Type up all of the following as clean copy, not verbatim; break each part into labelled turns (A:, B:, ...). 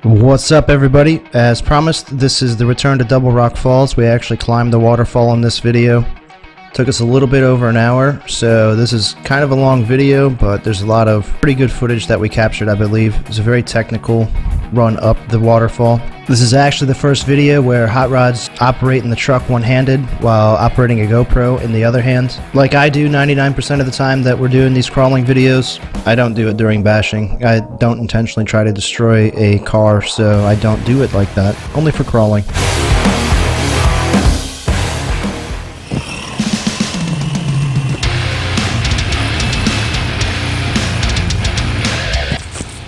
A: What's up, everybody? As promised, this is the return to Double Rock Falls. We actually climbed the waterfall in this video. Took us a little bit over an hour, so this is kind of a long video, but there's a lot of pretty good footage that we captured, I believe. It's a very technical run up the waterfall. This is actually the first video where hot rods operate in the truck one-handed while operating a GoPro in the other hand. Like I do 99% of the time that we're doing these crawling videos, I don't do it during bashing. I don't intentionally try to destroy a car, so I don't do it like that. Only for crawling.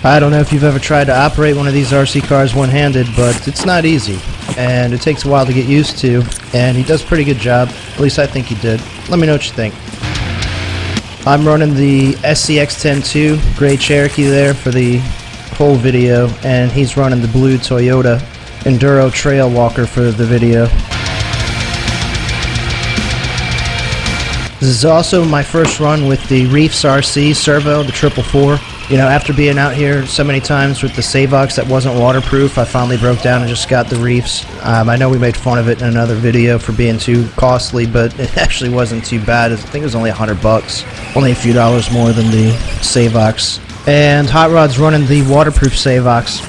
A: I don't know if you've ever tried to operate one of these RC cars one-handed, but it's not easy, and it takes a while to get used to, and he does a pretty good job. At least I think he did. Let me know what you think. I'm running the SCX10 gray Cherokee there for the whole video, and he's running the blue Toyota Enduro Trailwalker for the video. This is also my first run with the Reefs RC Servo, the 444. You know, after being out here so many times with the Savox that wasn't waterproof, I finally broke down and just got the Reefs. I know we made fun of it in another video for being too costly, but it actually wasn't too bad. I think it was only $100. Only a few dollars more than the Savox. And Hot Rod's running the waterproof Savox.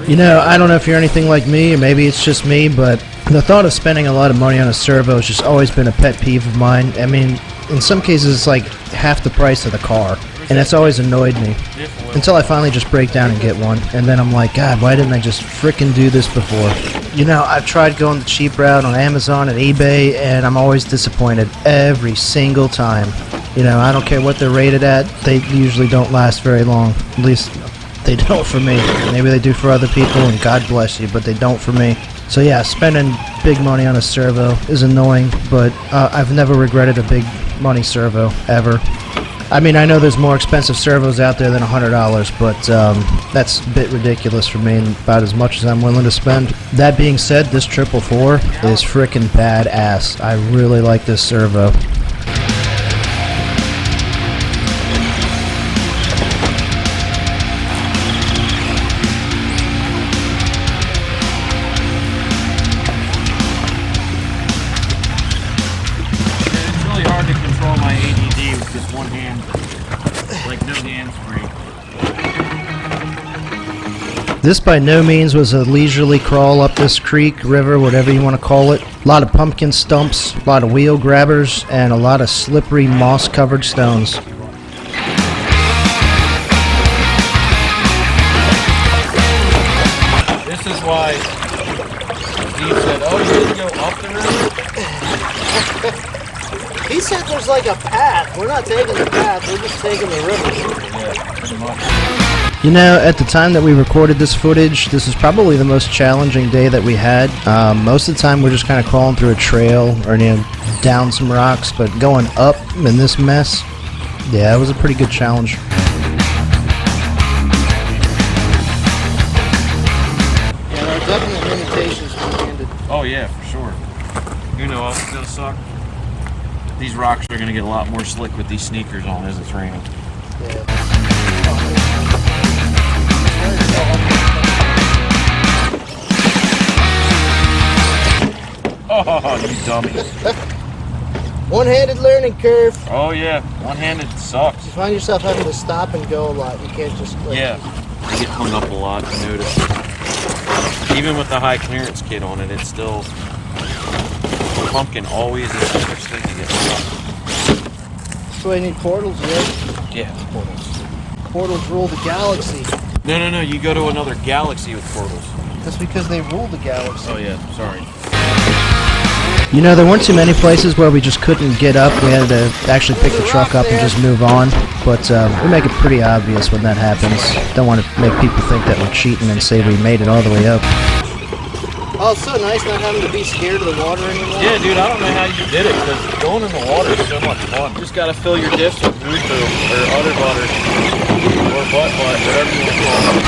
A: You know, I don't know if you're anything like me, or maybe it's just me, but the thought of spending a lot of money on a servo has just always been a pet peeve of mine. I mean, in some cases it's like half the price of the car. And it's always annoyed me, until I finally just break down and get one, and then I'm like, God, why didn't I just frickin' do this before? You know, I've tried going the cheap route on Amazon and eBay, and I'm always disappointed every single time. You know, I don't care what they're rated at, they usually don't last very long. At least, they don't for me. Maybe they do for other people, and God bless you, but they don't for me. So yeah, spending big money on a servo is annoying, but I've never regretted a big money servo, ever. I mean, I know there's more expensive servos out there than $100, but that's a bit ridiculous for me and about as much as I'm willing to spend. That being said, this 444 is frickin' badass. I really like this servo.
B: It's really hard to control my ADD with just one hand. Like no hands free.
A: This by no means was a leisurely crawl up this creek, river, whatever you want to call it. A lot of pumpkin stumps, a lot of wheel grabbers, and a lot of slippery moss-covered stones.
B: This is why Steve said, oh, you didn't go up the river?
C: He said there's like a path. We're not taking the path, we're just taking the river.
B: Yeah, pretty much.
A: You know, at the time that we recorded this footage, this is probably the most challenging day that we had. Most of the time we're just kind of crawling through a trail or, you know, down some rocks, but going up in this mess, yeah, it was a pretty good challenge.
C: Yeah, there are definitely limitations one-handed.
B: Oh yeah, for sure. You know what's gonna suck? These rocks are gonna get a lot more slick with these sneakers on as it's raining.
C: Yeah.
B: Oh, you dummy.
C: One-handed learning curve.
B: Oh yeah, one-handed sucks.
C: You find yourself having to stop and go a lot. You can't just like...
B: Yeah, I get hung up a lot, I notice. Even with the high clearance kit on it, it's still... The pumpkin always is the first thing to get stuck.
C: That's why you need portals, right?
B: Yeah, portals.
C: Portals rule the galaxy.
B: No, you go to another galaxy with portals.
C: That's because they rule the galaxy.
B: Oh yeah, sorry.
A: You know, there weren't too many places where we just couldn't get up. We had to actually pick the truck up and just move on. But we make it pretty obvious when that happens. Don't want to make people think that we're cheating and say we made it all the way up.
C: Oh, it's so nice not having to be scared of the water anymore.
B: Yeah, dude, I don't know how you did it, because going in the water is so much fun. You just gotta fill your diffs with boo-boo, or other butter, or butt, whatever you want to call it.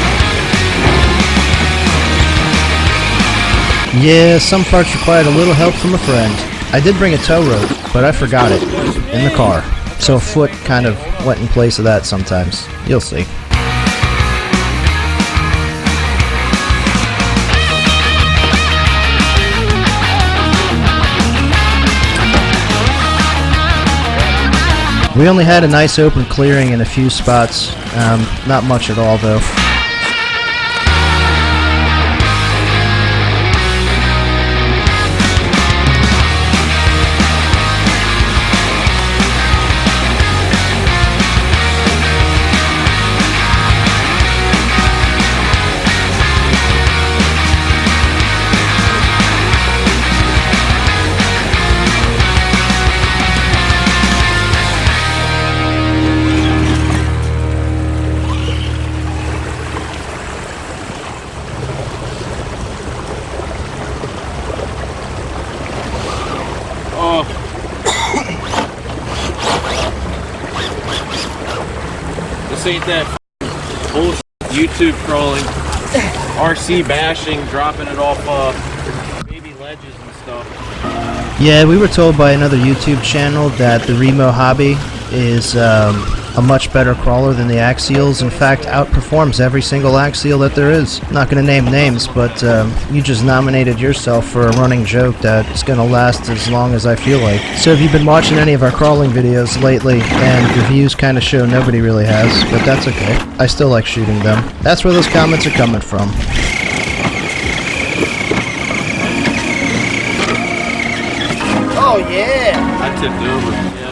A: Yeah, some parts required a little help from a friend. I did bring a tow rope, but I forgot it in the car. So a foot kind of went in place of that sometimes. You'll see. We only had a nice open clearing in a few spots, not much at all though.
B: This ain't that bullshit YouTube crawling, RC bashing, dropping it off baby ledges and stuff.
A: Yeah, we were told by another YouTube channel that the Remo Hobby is a much better crawler than the Axials. In fact, outperforms every single Axial that there is. Not going to name names, but you just nominated yourself for a running joke that's going to last as long as I feel like. So if you've been watching any of our crawling videos lately, and the views kind of show nobody really has, but that's okay. I still like shooting them. That's where those comments are coming from.
C: Oh yeah!
B: I tipped over. Yeah.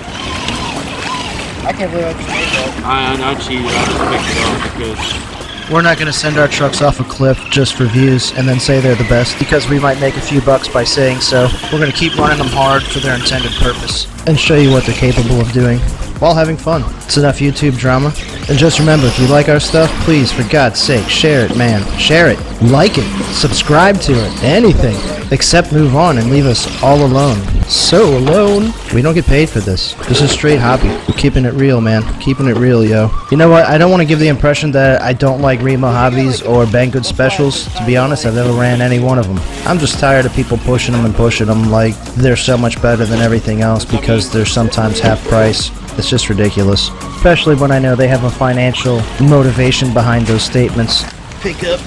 C: I can't believe I just made that.
B: I cheated. I just picked it up because
A: We're not going to send our trucks off a cliff just for views and then say they're the best, because we might make a few bucks by saying so. We're going to keep running them hard for their intended purpose and show you what they're capable of doing while having fun. It's enough YouTube drama. And just remember, if you like our stuff, please, for God's sake, share it, man. Share it. Like it. Subscribe to it. Anything. Except move on and leave us all alone. So alone. We don't get paid for this. This is straight hobby. We're keeping it real, man. Keeping it real, yo. You know what? I don't want to give the impression that I don't like Remo Hobbies or Banggood Specials. To be honest, I've never ran any one of them. I'm just tired of people pushing them like they're so much better than everything else because they're sometimes half price. It's just ridiculous. Especially when I know they have a financial motivation behind those statements.
C: Pick up.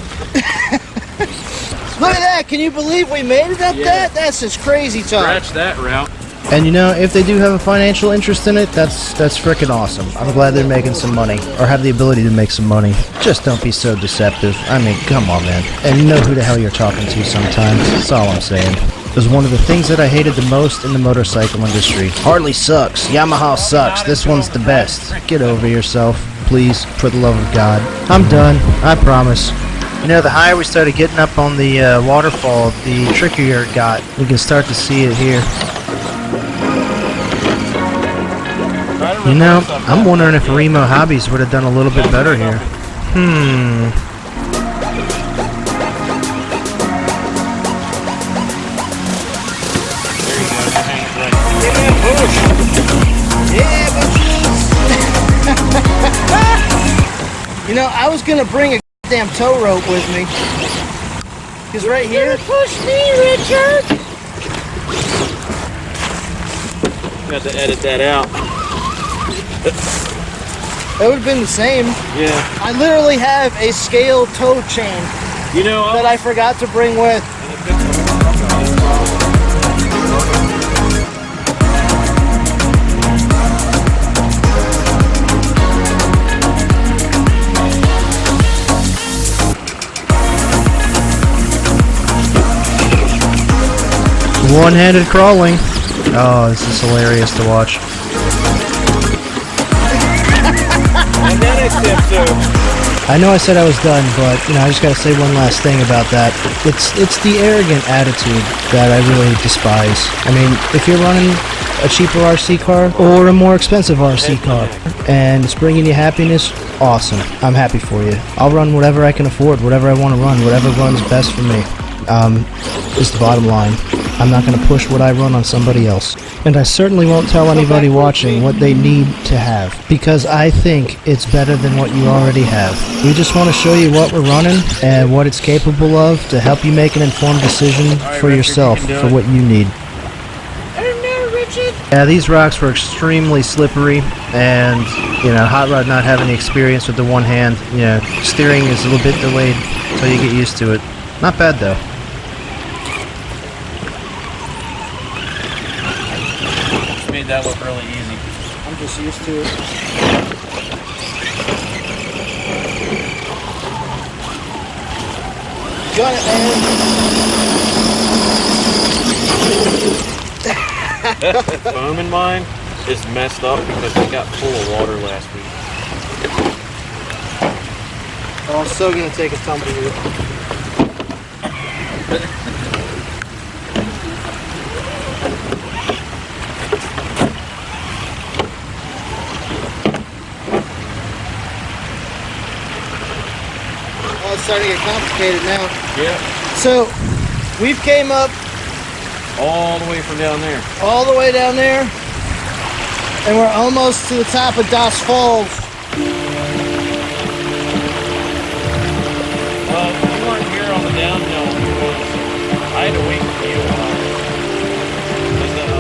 C: Look at that! Can you believe we made it up that? That's just crazy talk.
B: scratch that route.
A: And you know, if they do have a financial interest in it, that's freaking awesome. I'm glad they're making some money, or have the ability to make some money. Just don't be so deceptive. I mean, come on, man. And you know who the hell you're talking to sometimes. That's all I'm saying. It was one of the things that I hated the most in the motorcycle industry. Harley sucks. Yamaha sucks. This one's the best. Get over yourself, please, for the love of God. I'm done. I promise. You know, the higher we started getting up on the waterfall, the trickier it got. You can start to see it here. You know, I'm wondering if Remo Hobbies would have done a little bit better here.
C: Yeah, bitches! You know, I was gonna bring a damn tow rope with me. Cause right here. Push me, Richard!
B: Got to edit that out.
C: It would have been the same.
B: Yeah.
C: I literally have a scale tow chain
B: You know,
C: that I forgot to bring with.
A: One-handed crawling. Oh, this is hilarious to watch.
B: and then it tips over.
A: I know I said I was done, but you know, I just gotta say one last thing about that. It's the arrogant attitude that I really despise. I mean, if you're running a cheaper RC car or a more expensive RC car and it's bringing you happiness, awesome. I'm happy for you. I'll run whatever I can afford, whatever I want to run, whatever runs best for me. Is the bottom line. I'm not going to push what I run on somebody else. And I certainly won't tell anybody watching what they need to have, because I think it's better than what you already have. We just want to show you what we're running and what it's capable of to help you make an informed decision for yourself for what you need. Yeah, these rocks were extremely slippery, and you know, Hot Rod not having the experience with the one hand, you know, steering is a little bit delayed until you get used to it. Not bad though.
B: Made that look really easy.
C: I'm just used to it. Got it, man.
B: The foam in mine is messed up because it got full of water last week.
C: Oh, I'm so gonna take a tumble here. Oh, it's starting to get complicated now.
B: Yeah.
C: So, we've came up
B: All the way from down there.
C: all the way down there, and we're almost to the top of Das Falls.
B: Well, you weren't here on the downhill because I had to wait for you a while.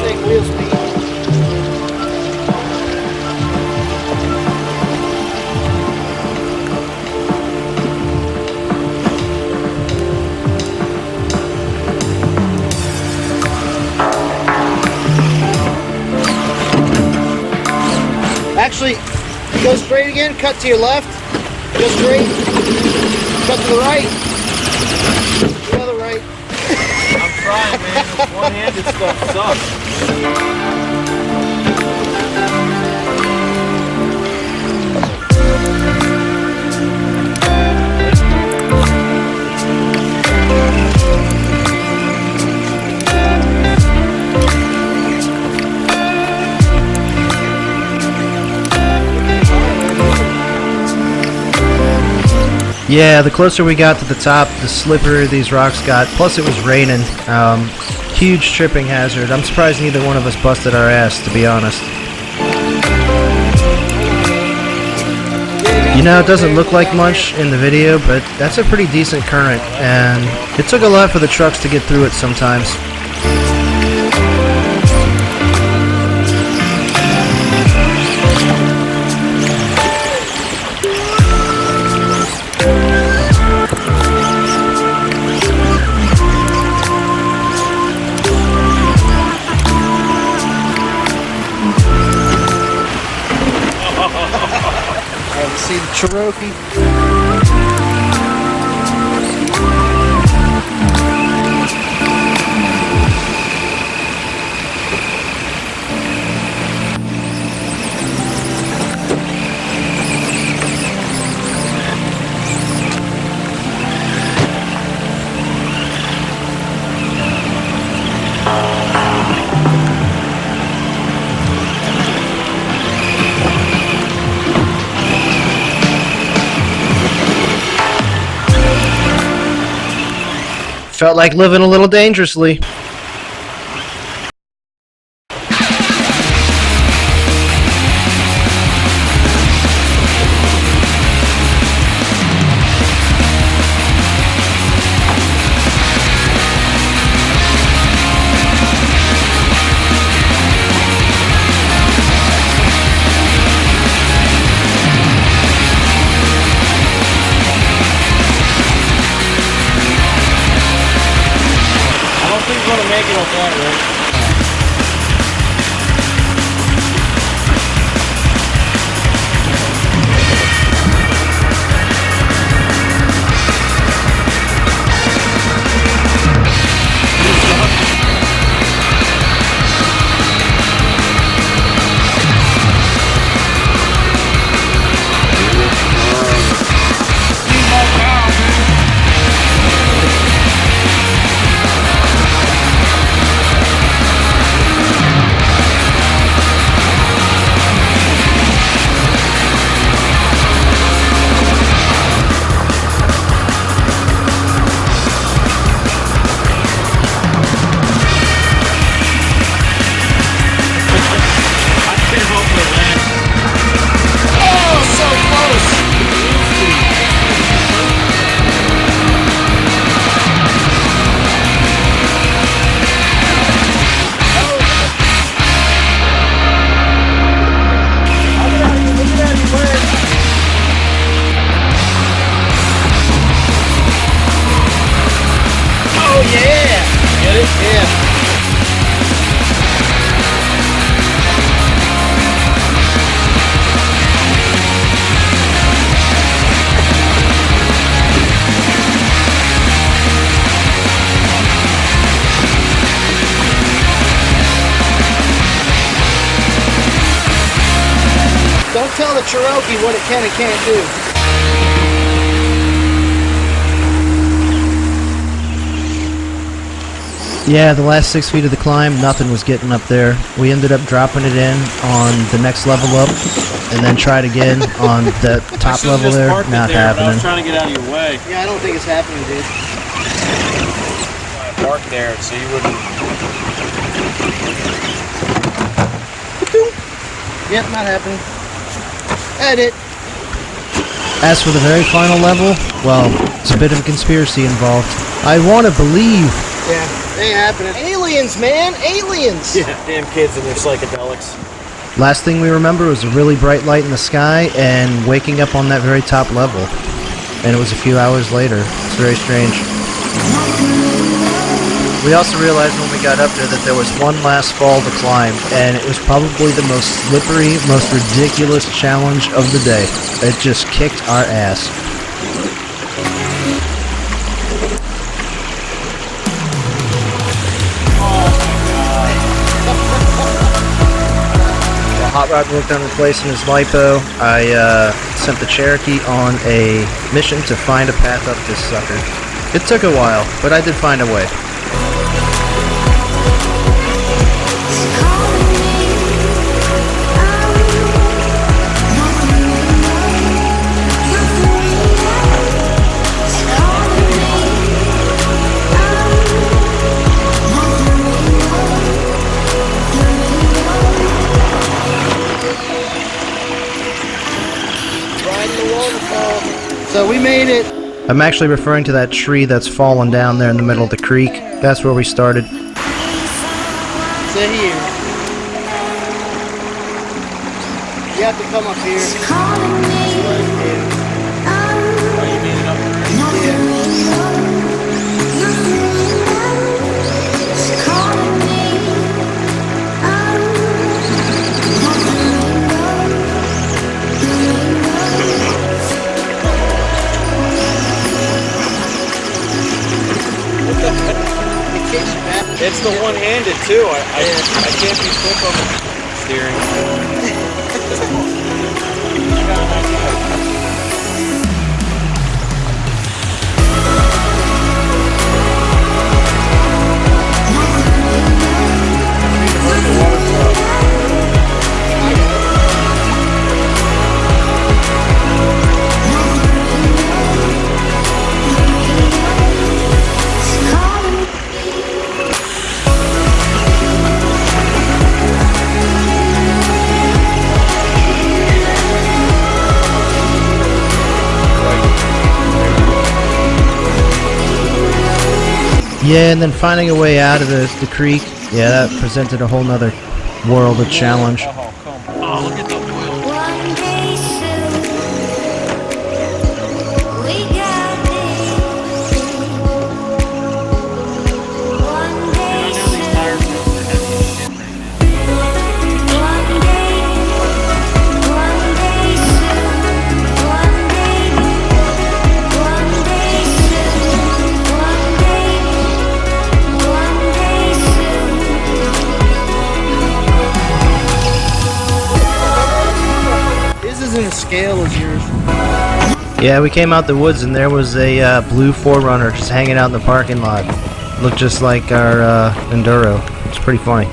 C: Take wheel speed. Actually, go straight again, cut to your left, go straight, cut to the right, the other right.
B: I'm trying, man. This one-handed stuff sucks.
A: Yeah, the closer we got to the top, the slipperier these rocks got. Plus it was raining. Huge tripping hazard. I'm surprised neither one of us busted our ass, to be honest. You know, it doesn't look like much in the video, but that's a pretty decent current, and it took a lot for the trucks to get through it sometimes.
C: See the Cherokee.
A: Felt like living a little dangerously.
B: He's gonna make it off that, right?
C: Cherokee what it can and can't do.
A: Yeah, the last 6 feet of the climb, nothing was getting up there. We ended up dropping it in on the next level up, and then tried again on the top level there. Not happening.
B: I was trying to get out of your way.
C: Yeah, I don't think it's happening, dude.
B: I parked there so you wouldn't.
C: Yep, not happening. Edit.
A: As for the very final level, well, it's a bit of a conspiracy involved. I want to believe.
C: Yeah, ain't happening. Aliens, man, aliens.
B: Yeah, damn kids and their psychedelics.
A: Last thing we remember was a really bright light in the sky and waking up on that very top level. And it was a few hours later. It's very strange. We also realized when we got up there that there was one last fall to climb, and it was probably the most slippery, most ridiculous challenge of the day. It just kicked our ass. Hot Rod worked on replacing his LiPo. I sent the Cherokee on a mission to find a path up this sucker. It took a while, but I did find a way.
C: So we made it.
A: I'm actually referring to that tree that's fallen down there in the middle of the creek. That's where we started.
C: To here. You have to come up here.
B: It's the one-handed too. I can't be quick on the steering.
A: Yeah, and then finding a way out of the creek, yeah, that presented a whole nother world of challenge.
B: Oh, look at the oil.
D: One day soon, we got this. One day soon, one day soon, one day, one day soon, one day soon.
C: This isn't as scale as yours.
A: Yeah, we came out the woods and there was a blue 4Runner just hanging out in the parking lot. Looked just like our Enduro. It's pretty funny.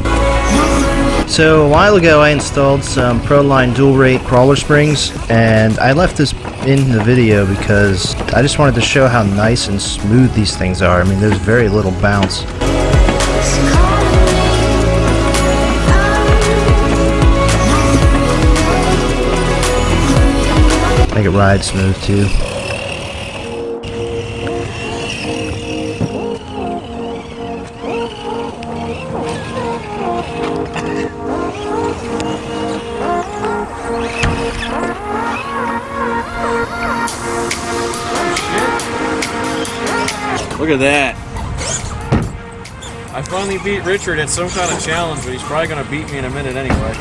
A: So a while ago I installed some Proline dual rate crawler springs, and I left this in the video because I just wanted to show how nice and smooth these things are. I mean, there's very little bounce. Make it ride smooth too.
B: Look at that. I finally beat Richard at some kind of challenge, but he's probably going to beat me in a minute anyway.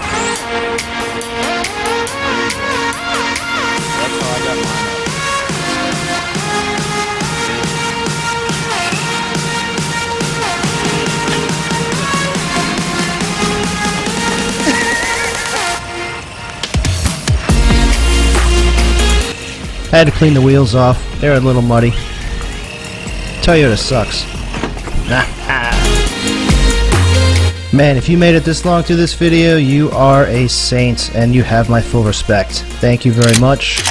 B: That's how I got mine up.
A: I had to clean the wheels off. They're a little muddy. Toyota sucks. Man, if you made it this long through this video, you are a saint and you have my full respect. Thank you very much.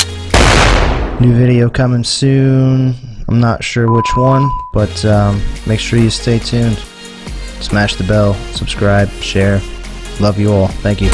A: New video coming soon. I'm not sure which one, but make sure you stay tuned. Smash the bell, subscribe, share. Love you all. Thank you.